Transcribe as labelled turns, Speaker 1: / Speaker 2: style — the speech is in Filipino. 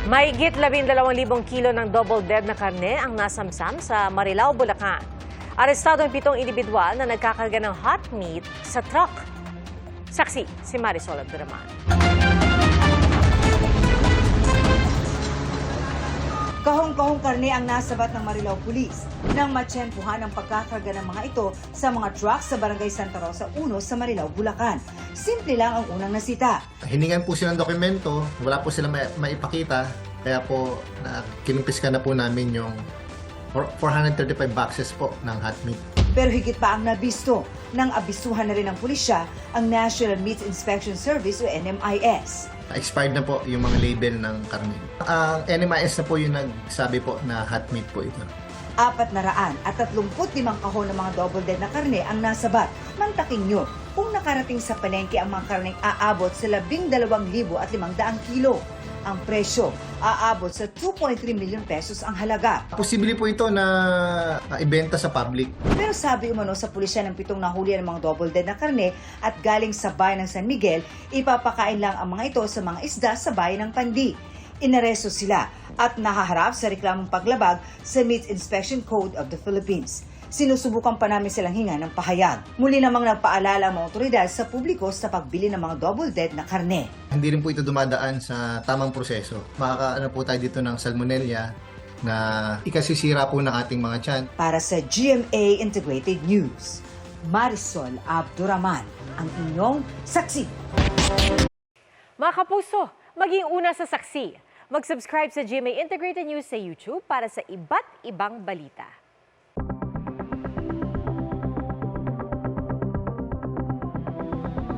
Speaker 1: Mahigit 12,000 kilo ng double dead na karne ang nasamsam sa Marilao, Bulacan. Arestado ang 7 individual na nagkakarga ng hot meat sa truck. Saksi si Marisol Abduraman.
Speaker 2: Kahong-kahong karne ang nasabat ng Marilao Police nang matsyempuhan ang pagkakarga ng mga ito sa mga trucks sa Barangay Santa Rosa 1 sa Marilao, Bulacan. Simple lang ang unang nasita.
Speaker 3: Hiningan po sila ng dokumento, wala po sila maipakita, kaya po kinumpiska na po namin yung 435 boxes po ng hot meat.
Speaker 2: Pero higit pa ang nabisto nang abisuhan na rin ng pulisya ang National Meat Inspection Service o NMIS.
Speaker 3: Expired na po yung mga label ng karne. Ang NMIS na po yung nagsabi po na hot meat po ito.
Speaker 2: 435 kahon ng mga double dead na karne ang nasabat. Mantakin nyo kung nakarating sa palengke ang mga karneng aabot sa 12,500 kilo. Ang presyo aabot sa 2.3 million pesos ang halaga.
Speaker 3: Posible po ito na ibenta sa public.
Speaker 2: Pero sabi umano sa pulisya ng 7 nahuli ng mga double dead na karne at galing sa bayan ng San Miguel, ipapakain lang ang mga ito sa mga isda sa bayan ng Pandi. Inaresto sila at nahaharap sa reklamong paglabag sa Meat Inspection Code of the Philippines. Sinusubukan pa namin silang hinga ng pahayag. Muli namang nagpaalala ang mga otoridad sa publiko sa pagbili ng mga double dead na karne.
Speaker 3: Hindi rin po ito dumadaan sa tamang proseso. Makakaano po tayo dito ng salmonella na ikasisira po ng ating mga tiyan.
Speaker 2: Para sa GMA Integrated News, Marisol Abduraman, ang inyong saksi.
Speaker 1: Mga kapuso, maging una sa saksi. Mag-subscribe sa GMA Integrated News sa YouTube para sa iba't ibang balita.